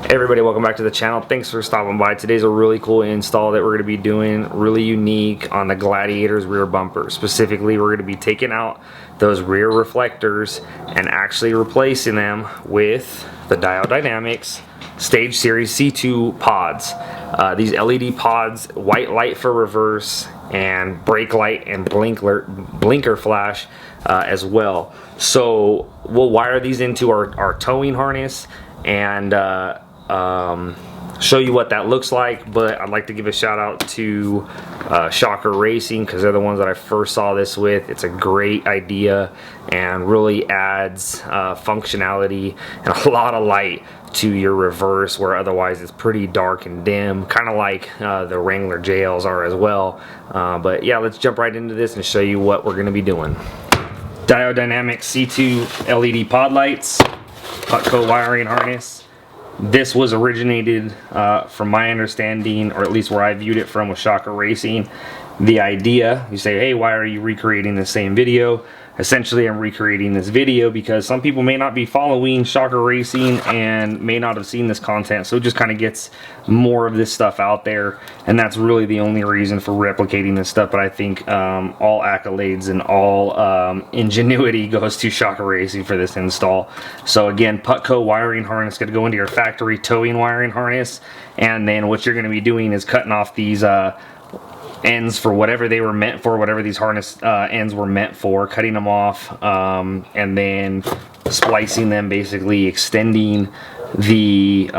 Hey everybody, welcome back to the channel. Thanks for stopping by. Today's a really cool install that we're going to be doing, really unique on the Gladiator's rear bumper. Specifically, we're going to be taking out those rear reflectors and actually replacing them with the Diode Dynamics Stage Series C2 pods. These LED pods, white light for reverse, and brake light and blinker flash as well. So we'll wire these into our towing harness and show you what that looks like. But I'd like to give a shout out to Shocker Racing, because they're the ones that I first saw this with. It's a great idea and really adds functionality and a lot of light to your reverse, where otherwise it's pretty dark and dim, kind of like the Wrangler JLs are as well. But yeah, let's jump right into this and show you what we're going to be doing. Diode Dynamics C2 LED pod lights, Putco wiring harness. This was originated, from my understanding, or at least where I viewed it from, with Shocker Racing. The idea, you say, hey, why are you recreating the same video? Essentially, I'm recreating this video because some people may not be following Shocker Racing and may not have seen this content, so it just kind of gets more of this stuff out there, and that's really the only reason for replicating this stuff. But I think all accolades and all ingenuity goes to Shocker Racing for this install. So again, Putco wiring harness, going to go into your factory towing wiring harness, and then what you're going to be doing is cutting off these ends for whatever they were meant for, whatever these harness ends were meant for, cutting them off, and then splicing them, basically extending the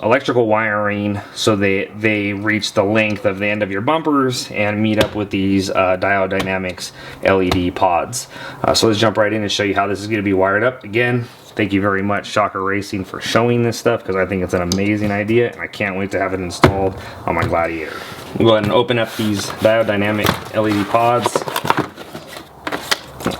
electrical wiring so they reach the length of the end of your bumpers and meet up with these Diode Dynamics LED pods. So let's jump right in and show you how this is going to be wired up. Again, thank you very much, Shocker Racing, for showing this stuff, because I think it's an amazing idea and I can't wait to have it installed on my Gladiator. We'll go ahead and open up these Diode Dynamic LED pods,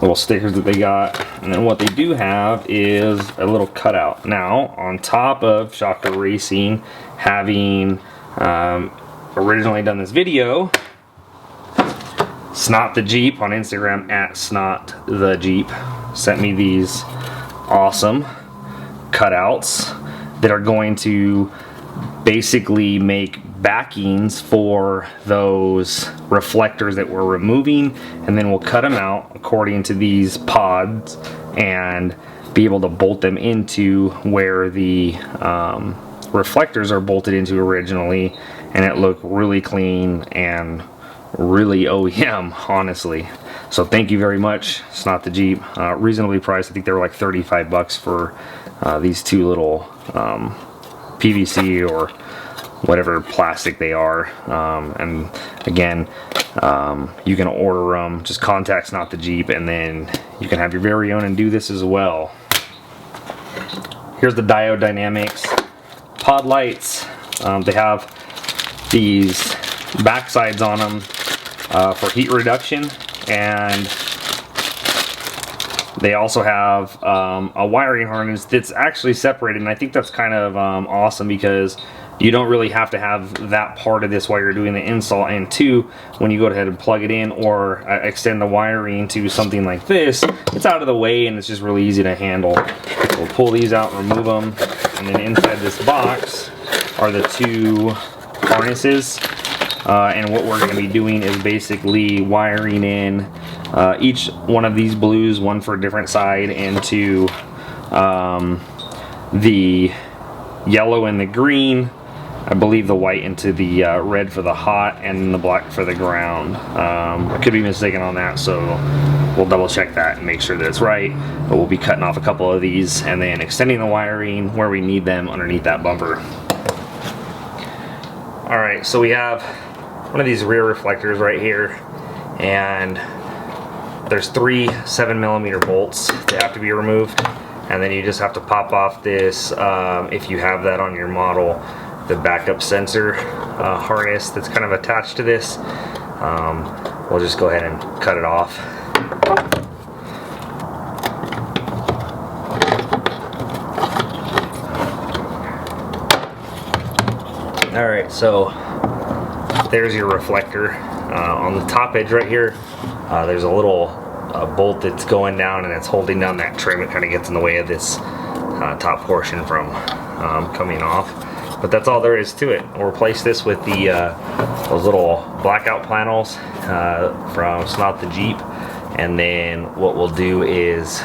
little stickers that they got, and then what they do have is a little cutout. Now, on top of Shocker Racing having originally done this video, Snot the Jeep on Instagram, at Snot the Jeep, sent me these awesome cutouts that are going to basically make backings for those reflectors that we're removing, and then we'll cut them out according to these pods and be able to bolt them into where the reflectors are bolted into originally, and it looked really clean and really OEM, honestly. So thank you very much, Snot the Jeep. Reasonably priced. I think they were like 35 bucks for these two little PVC or whatever plastic they are. And again, you can order them. Just contact Snot the Jeep, and then you can have your very own and do this as well. Here's the Diode Dynamics pod lights. They have these backsides on them for heat reduction, and they also have a wiring harness that's actually separated, and I think that's kind of awesome, because you don't really have to have that part of this while you're doing the install, and two, when you go ahead and plug it in or extend the wiring to something like this, it's out of the way and it's just really easy to handle. We'll pull these out and remove them, and then inside this box are the two harnesses. And what we're going to be doing is basically wiring in each one of these blues, one for a different side, into the yellow and the green, I believe the white into the red for the hot, and the black for the ground. I could be mistaken on that, so we'll double check that and make sure that it's right. But we'll be cutting off a couple of these and then extending the wiring where we need them underneath that bumper. Alright, so we have one of these rear reflectors right here, and there's 3 7mm bolts that have to be removed, and then you just have to pop off this, if you have that on your model, the backup sensor harness that's kind of attached to this. We'll just go ahead and cut it off. Alright, so there's your reflector. On the top edge right here, there's a little bolt that's going down, and it's holding down that trim. It kind of gets in the way of this top portion from coming off. But that's all there is to it. We'll replace this with the those little blackout panels from Snot the Jeep, and then what we'll do is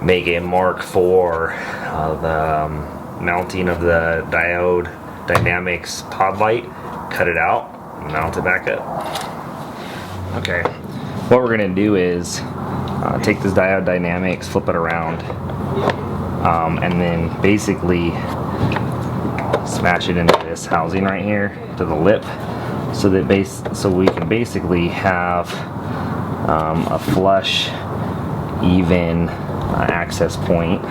make a mark for the mounting of the Diode Dynamics pod light, cut it out, and mount it back up. Okay, what we're gonna do is take this Diode Dynamics, flip it around, and then basically smash it into this housing right here to the lip, so that we can basically have a flush, even access point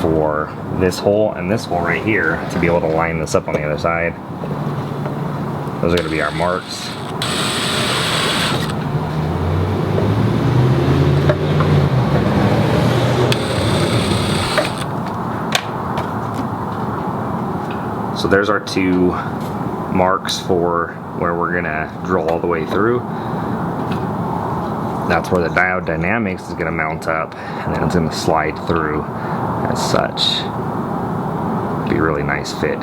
for this hole and this hole right here to be able to line this up on the other side. Those are going to be our marks. So there's our two marks for where we're gonna drill all the way through. That's where the Diode Dynamics is gonna mount up, and then it's gonna slide through as such. Be a really nice fit.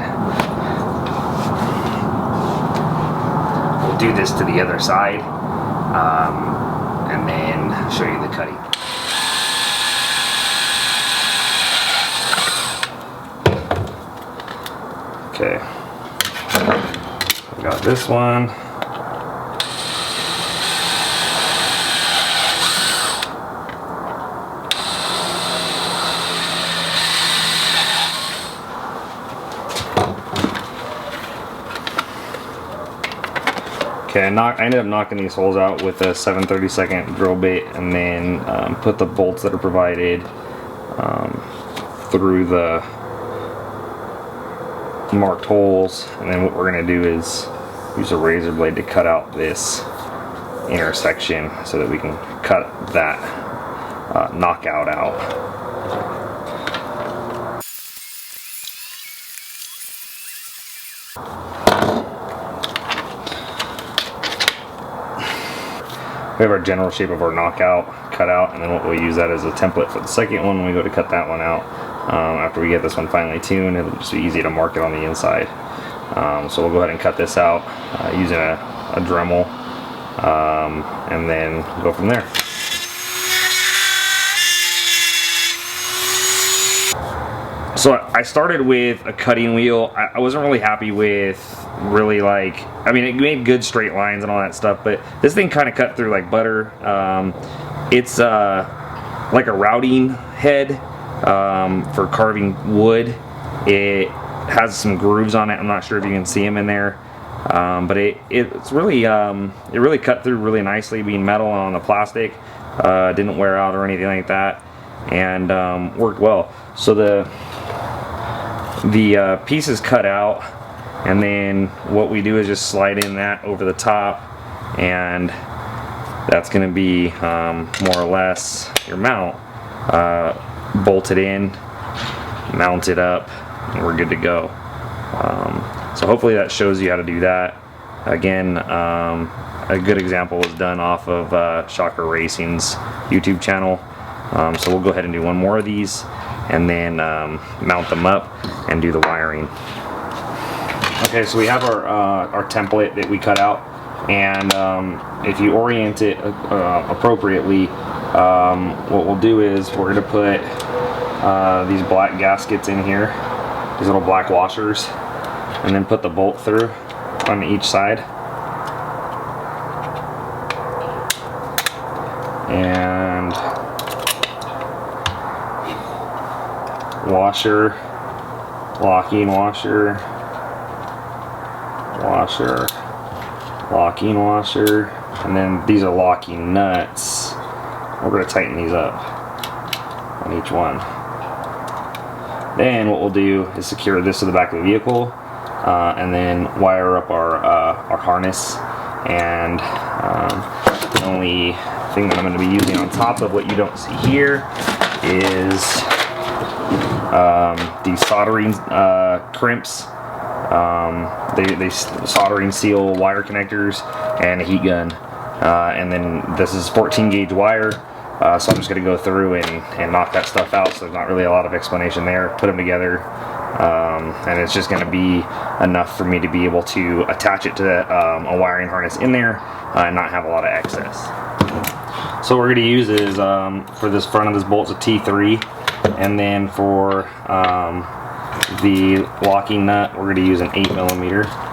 We'll do this to the other side, and then show you the cutting. Okay, we got this one. Okay, I ended up knocking these holes out with a 7/32 drill bit, and then put the bolts that are provided through the marked holes, and then what we're going to do is use a razor blade to cut out this intersection so that we can cut that knockout out. We have our general shape of our knockout cut out, and then we'll use that as a template for the second one when we go to cut that one out. After we get this one finally tuned, it'll just be easy to mark it on the inside. So we'll go ahead and cut this out using a Dremel, and then go from there. So I started with a cutting wheel. I wasn't really happy with I mean, it made good straight lines and all that stuff, but this thing kind of cut through like butter. It's like a routing head for carving wood. It has some grooves on it. I'm not sure if you can see them in there, but it's really it really cut through really nicely, being metal on the plastic. Didn't wear out or anything like that, and worked well. So the piece is cut out, and then what we do is just slide in that over the top, and that's going to be more or less your mount. Bolt it in, mount it up, and we're good to go. So hopefully that shows you how to do that. Again, a good example was done off of Shocker Racing's YouTube channel. So we'll go ahead and do one more of these, and then mount them up and do the wiring. Okay, so we have our template that we cut out, and if you orient it appropriately, what we'll do is we're going to put these black gaskets in here, these little black washers, and then put the bolt through on each side. And washer, locking washer, washer, locking washer, and then these are locking nuts. We're going to tighten these up on each one. Then what we'll do is secure this to the back of the vehicle, and then wire up our harness. And the only thing that I'm going to be using on top of what you don't see here is these soldering crimps. They soldering seal wire connectors and a heat gun. And then this is 14 gauge wire. So I'm just going to go through and knock that stuff out, so there's not really a lot of explanation there. Put them together, and it's just going to be enough for me to be able to attach it to a wiring harness in there and not have a lot of excess. So what we're going to use is, for this front of this bolt, it's a T3, and then for the locking nut, we're going to use an 8mm.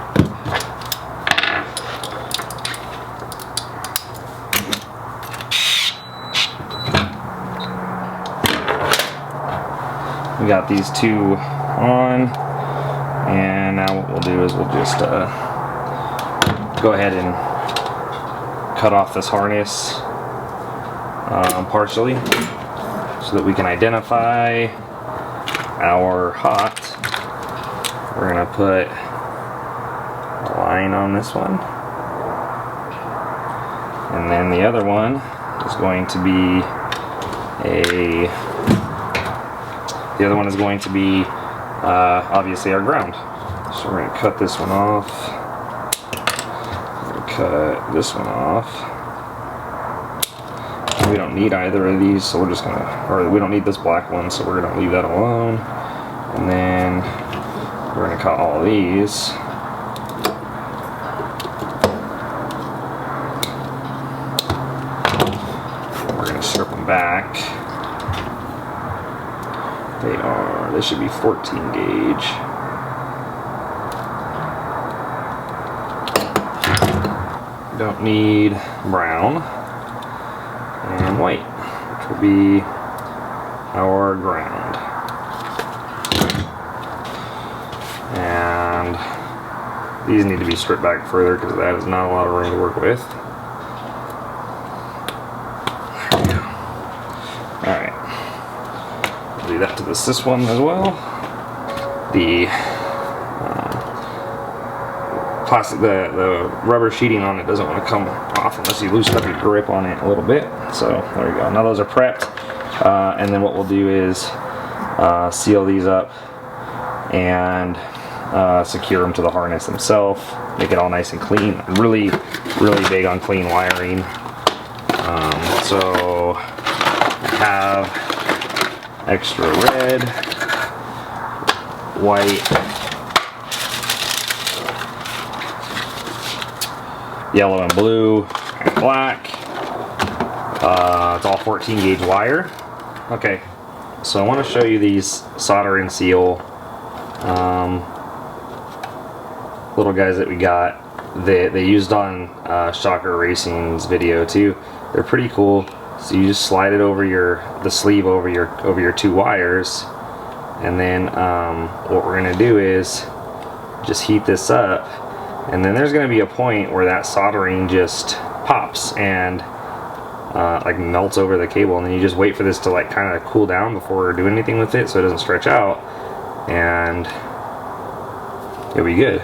We got these two on, and now what we'll do is we'll just go ahead and cut off this harness partially so that we can identify our hot. We're going to put a line on this one, and then the other one is going to be obviously our ground. So we're going to cut this one off. We're going to cut this one off. We don't need either of these, so we're just going to, or we don't need this black one, so we're going to leave that alone. And then we're going to cut all of these. We're going to strip them back. They should be 14 gauge. Don't need brown and white, which will be our ground. And these need to be stripped back further because that is not a lot of room to work with. There we go. Alright. Do that to this one as well. The plastic, the rubber sheeting on it doesn't want to come off unless you loosen up your grip on it a little bit. So there we go. Now those are prepped, and then what we'll do is seal these up and secure them to the harness themselves. Make it all nice and clean. I'm really big on clean wiring. So I have extra red, white, yellow and blue, and black. It's all 14 gauge wire. Okay, so I want to show you these solder and seal little guys that we got. They used on Shocker Racing's video too. They're pretty cool. So you just slide it over the sleeve over your two wires, and then what we're gonna do is just heat this up, and then there's gonna be a point where that soldering just pops and like melts over the cable, and then you just wait for this to like kind of cool down before doing anything with it, so it doesn't stretch out, and it'll be good.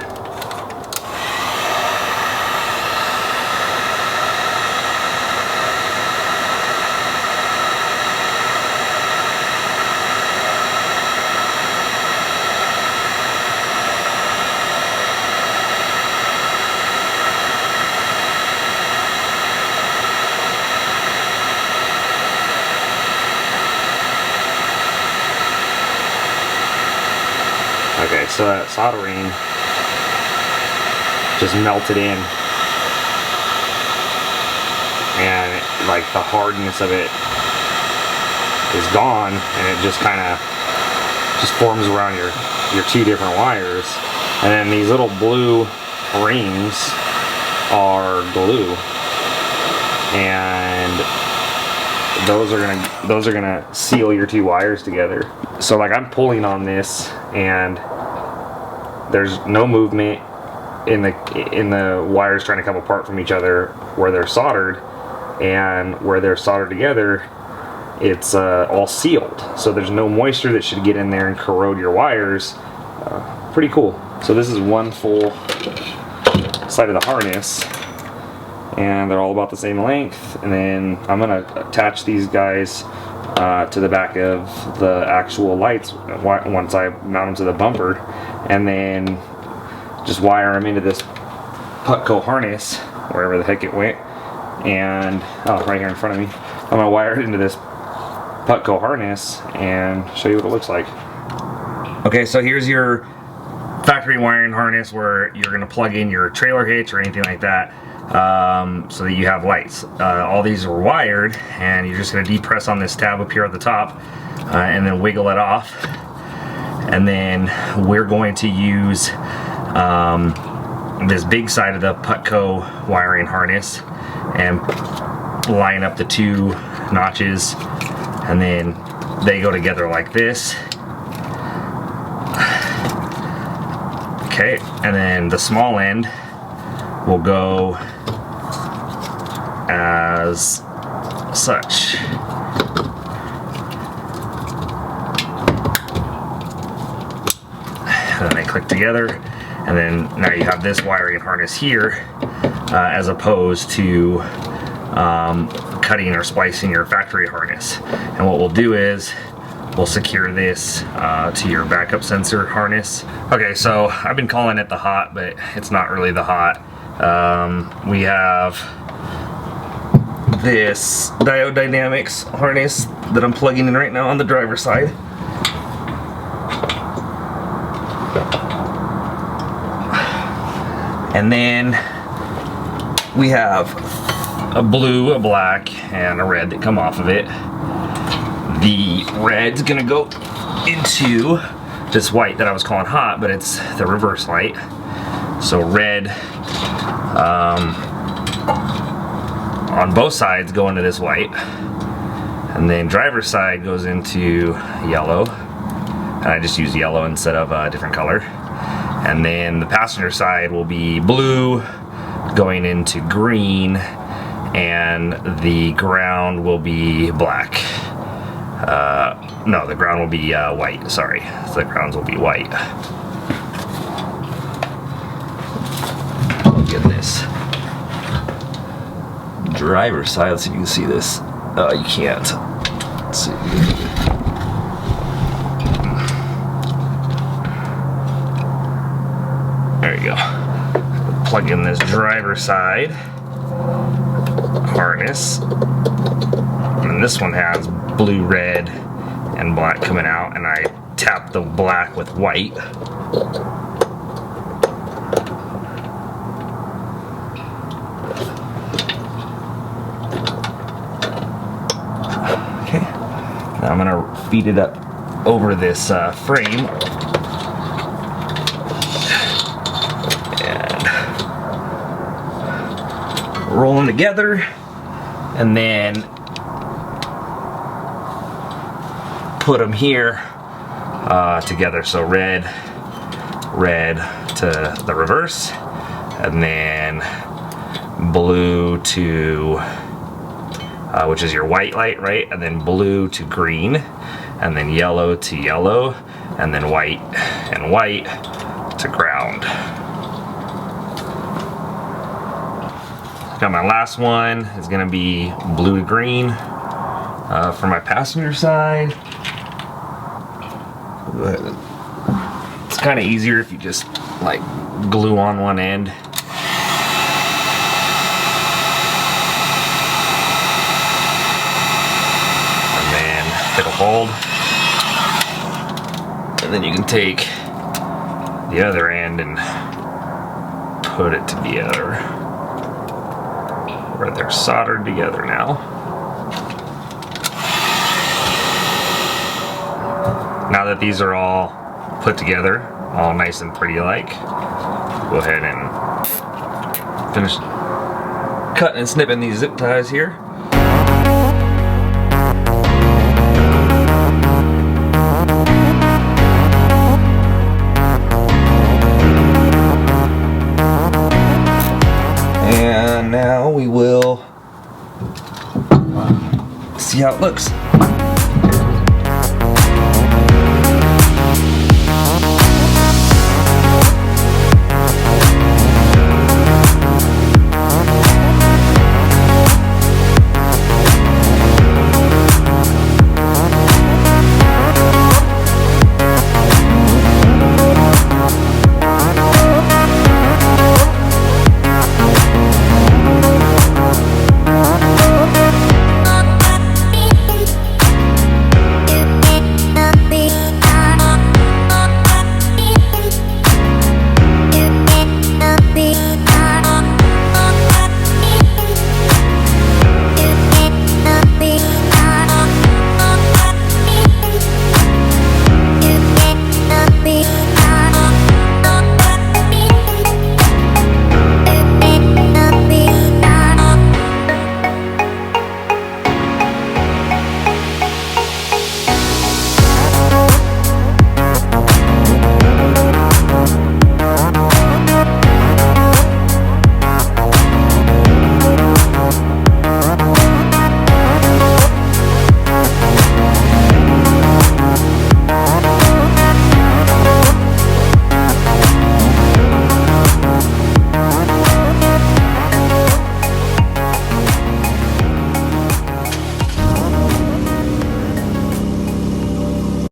Okay, so that soldering just melted in, and like the hardness of it is gone, and it just kind of forms around your two different wires. And then these little blue rings are glue, and those are gonna seal your two wires together. So like I'm pulling on this, and there's no movement in the wires trying to come apart from each other where they're soldered, and where they're soldered together, it's all sealed. So there's no moisture that should get in there and corrode your wires. Pretty cool. So this is one full side of the harness, and they're all about the same length. And then I'm gonna attach these guys to the back of the actual lights once I mount them to the bumper, and then just wire them into this Putco harness wherever the heck it went, and right here in front of me, I'm gonna wire it into this Putco harness and show you what it looks like. Okay, so here's your factory wiring harness where you're gonna plug in your trailer hitch or anything like that, so that you have lights. All these are wired, and you're just gonna depress on this tab up here at the top, and then wiggle it off. And then we're going to use this big side of the Putco wiring harness and line up the two notches, and then they go together like this. Okay, and then the small end will go as such. And then they click together, and then now you have this wiring harness here, as opposed to cutting or splicing your factory harness. And what we'll do is we'll secure this to your backup sensor harness. Okay, so I've been calling it the hot, but it's not really the hot. We have this Diode Dynamics harness that I'm plugging in right now on the driver's side. And then we have a blue, a black, and a red that come off of it. The red's gonna go into this white that I was calling hot, but it's the reverse light. So red on both sides go into this white, and then driver's side goes into yellow. And I just use yellow instead of a different color. And then the passenger side will be blue going into green, and the ground will be black. No, the ground will be white, sorry. So the grounds will be white. Look at this. Driver's side, let's see if you can see this. You can't. Let's see. There you go. Plug in this driver's side harness. And this one has blue, red, and black coming out, and I tap the black with white. Okay, now I'm gonna feed it up over this frame. And roll them together, and then put them here together. So red to the reverse, and then blue to which is your white light, right? And then blue to green, and then yellow to yellow, and then white and white to ground. Got my last one is gonna be blue to green for my passenger side. It's kind of easier if you just like glue on one end. And then it'll hold. And then you can take the other end and put it together where they're soldered together now. Now that these are all put together, all nice and pretty like, go ahead and finish cutting and snipping these zip ties here. And now we will see how it looks.